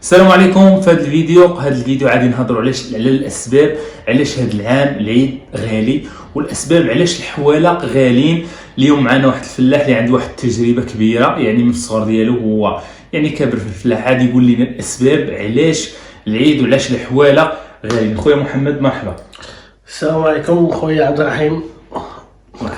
السلام عليكم. في هذا الفيديو غادي نهضروا على الاسباب علاش هذا العام العيد غالي، والاسباب علاش الحوالق غاليين. اليوم معنا واحد الفلاح اللي عنده واحد التجربه كبيره، يعني من الصغر ديالو هو يعني كابر في الفلاح. غادي يقول لنا الاسباب علاش العيد وعلاش الحوالق غاليين. خويا محمد مرحبا. السلام عليكم خويا عبد الرحيم، الله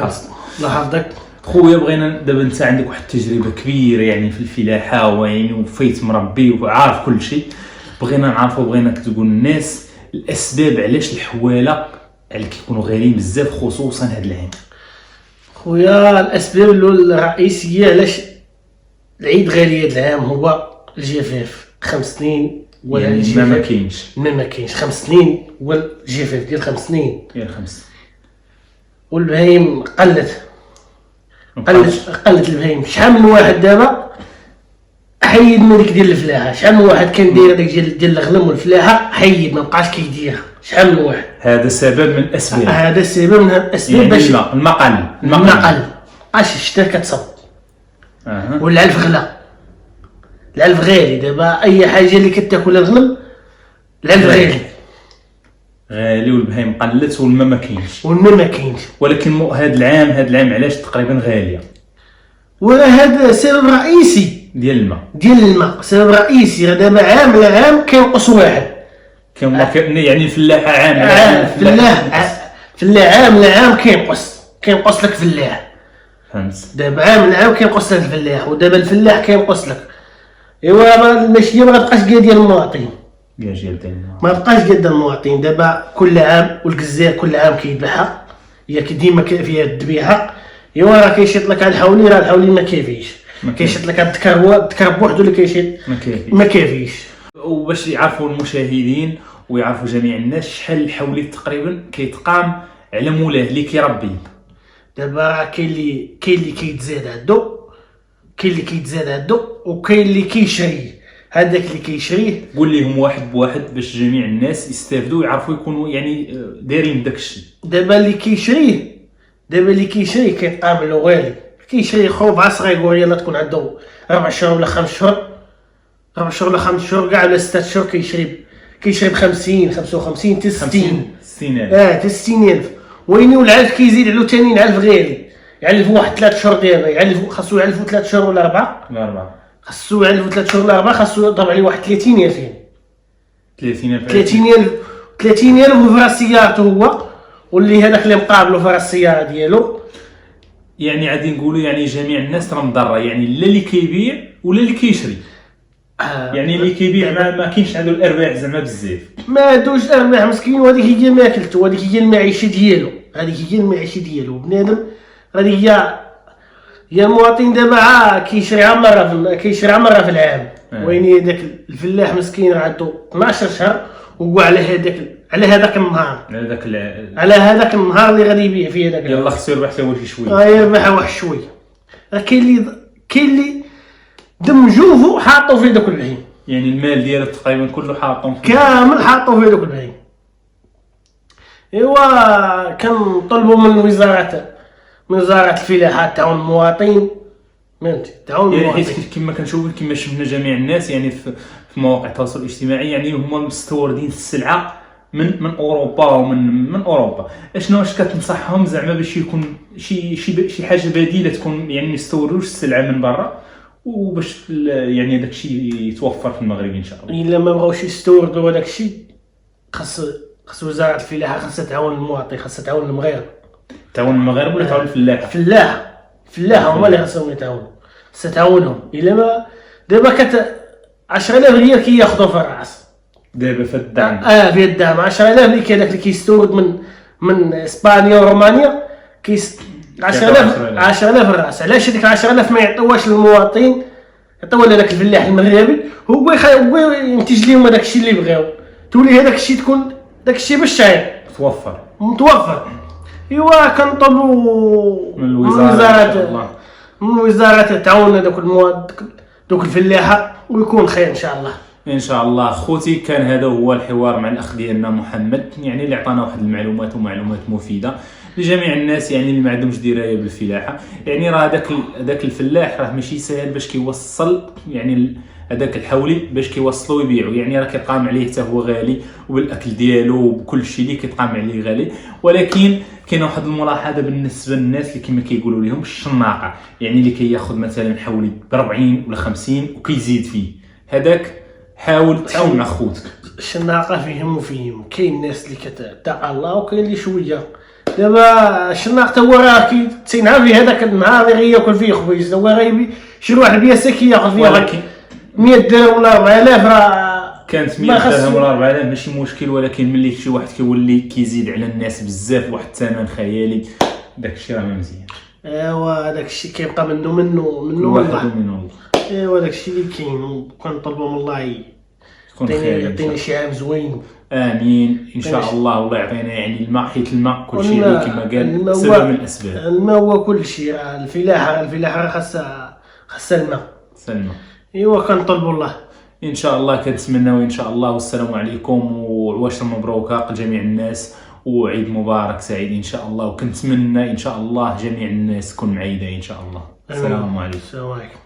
يحفظك. خويا بغينا دابا انت عندك واحد التجربه كبيره يعني في الفلاحه، ويعني وفيت مربي وعارف كل شيء. بغينا نعرفوا، بغيناك تقول للناس الاسباب علاش الحوالق اللي كيكونوا غاليين بزاف خصوصا هذا العام. خويا الاسباب الرئيسيه علاش العيد غالي هذا العام هو الجفاف. 5 سنين ولا يعني الجفاف ما كاينش 5 سنين والجفاف ديال 5 سنين، ديال 5 والبهايم قلت البهايم. شحال من واحد دابا حيد من ديك ديال الفلاحه، شحال من واحد كان داير داك ديال الغنم والفلاحه حيد، ما بقاش كيديرها. شحال من واحد. هذا سبب من الاسباب، هذا السبب من الاسباب يعني باش المقل باش الشتاء كتصب. والعلف غلا، العلف غالي دابا. اي حاجه اللي كتاكلها الغنم العلف غالي والبهايم قلت والما ما كاينش. ولكن هذا العام علاش تقريبا غاليه؟ وهذا سبب رئيسي ديال الماء. سبب رئيسي دابا عام على عام كينقص واحد. يعني الفلاحه عام على عام كينقص لك فلاح. فهمت. دابا عام على عام كينقص لك الفلاح، ودابا الفلاح كينقص لك. ايوا الماشيه ما غتبقاش ديال المواطن، ما بقاش قد المواطن. دابا كل عام والجزائر كل عام كيذبحها، هي ديما فيها الذبيحه. ايوا راه كيشيط لك على الحولي، ما كيفيش. كيشيط لك الذكر بوحدو اللي كيشيط ما كيفيش. وباش يعرفوا المشاهدين ويعرفوا جميع الناس شحال الحولي تقريبا كيتقام على مولاه اللي كيربي. دابا راه كاين اللي كيتزاد عندو، وكاين اللي كيشري. هذاك اللي كيشريه قول لهم واحد بواحد باش جميع الناس يستافدوا ويعرفوا يكونوا يعني دايرين داك الشيء. دابا اللي كيشريه كيقام له غالي. كيشري خوف صغير يلا تكون عنده 4 شهور ولا 5 شهور، 4 شهور ولا 5 شهور كاع ولا 6 شهور كيشري ب 50 55 حتى 60 60,000. ويني والعلف كيزيد على ثاني العلف غالي. يعلف واحد 3 شهور دابا خاصو يعلفوا 3 شهور ولا 4. خاصو يعلفوا 3 شهور ولا 4، خاصو يضرب عليه واحد 30,000. 30,000 وفرا سيارته هو، واللي هذاك اللي مقابله فرا السياره ديالو. يعني غادي نقولوا يعني جميع الناس راه مضره، يعني لا اللي كيبيع ولا اللي كيشري. يعني اللي كيبيع ما كاينش عنده الارباح زعما بزاف، ما عندوش ارباح مسكين. وهذيك هي ماكلته، وهذيك هي المعيشه ديالو. بنادم هذه هي المواطن. دابا كيشري مره في العام. وين داك الفلاح مسكين راه عنده 12 شهر وقع على هذاك النهار، اللي غادي يبيع فيه هذاك. يلا خصو يربح حتى هو شي شويه. يربح واحد شويه. راه كاين اللي دم جوفو حاطو في داك البهيم، يعني المال ديالو تقريبا كله كامل حاطو في داك البهيم. ايوا كنطلبوا من وزاره الفلاحه تعاون المواطن، تعاون يعني المواطن. كما كنشوفوا كما شفنا جميع الناس يعني في مواقع التواصل الاجتماعي، يعني هما مستوردين السلعه من اوروبا ومن اوروبا. واش كتنصحهم زعما باش يكون شي حاجه بديله تكون، يعني ما يستوردوش السلعه من برا، وباش يعني داك الشيء يتوفر في المغرب ان شاء الله. الا ما بغاوش يستوردوا هذاك الشيء، خاص وزاره الفلاحه خاصها تعاون المواطن، خاصها تعاون المغاربه. تعاون المغاربه ولا تعاون الفلاحه؟ فلاحه هما اللي خاصهم يتعاونوا، خاصها تعاونهم. الا ما دابا 10,000 ريال كياخذوا في الراس دابا في الدعم. في الدعم 10,000 اللي كاين اللي كيستورد من اسبانيا ورومانيا 10,000 الراس. علاش هذيك 10,000 ما يعطيوهاش للمواطن، يعطيوها لذاك الفلاح المغربي، هو ينتج لهم هذاك الشيء اللي بغاو. تولي هذاك الشيء تكون داك الشيء بالشعير متوفر. ايوا كنطلبوا من الوزاره تعاون دوك الفلاحه ويكون خير ان شاء الله. خوتي، كان هذا هو الحوار مع الاخ ديالنا محمد، يعني اللي عطانا واحد المعلومات مفيده لجميع الناس، يعني اللي ما عندهمش درايه بالفلاحه. يعني راه داك الفلاح راه ماشي ساهل باش كيوصل يعني هذاك الحولي باش كيوصلوا ويبيعوا، يعني راه كيقام عليه حتى هو غالي، وبالاكل ديالو وبكل شيء اللي كيقام عليه غالي. ولكن كاينه واحد الملاحظه بالنسبه للناس اللي كما كيقولوا لهم الشناقه، يعني اللي كياخذ مثلا حولي ب 40 ولا 50 وكيزيد فيه، هذاك حاول تعاون مع خوتك. الشناقه فيهم وفيهم، كاين الناس اللي كتتقى الله وكاين اللي شويه. دابا الشناق تا هو راه تينعى في هذاك النهار اللي غياكل فيه خبيز، هو غيبي شي واحد بياسه كياخذ فيه ولكن 100 درهم ولا 4000 راه كانت 100 درهم ولا 4000 ماشي مشكل، ولكن ملي شي واحد كيولي كيزيد على الناس بزاف بواحد الثمن خيالي، داك الشيء راه ما مزيان. ايوا داك الشيء كيبقى منه من الله. ايوا داك الشيء اللي كاين، كنطلبوا من الله يعطينا شي عام زوين. امين ان شاء الله. والله يعطينا يعني الماء، حيت الماء كل شيء كما قال سبب من الاسباب. الماء هو كل شيء، الفلاحه خاصها الماء. سلمى. ايوا كنطلبوا الله ان شاء الله، كنتمناو ان شاء الله. والسلام عليكم وعواشر مبروكه لجميع الناس، وعيد مبارك سعيد ان شاء الله. وكنتمنى ان شاء الله جميع الناس تكون معيده ان شاء الله. السلام عليكم. السلام عليكم.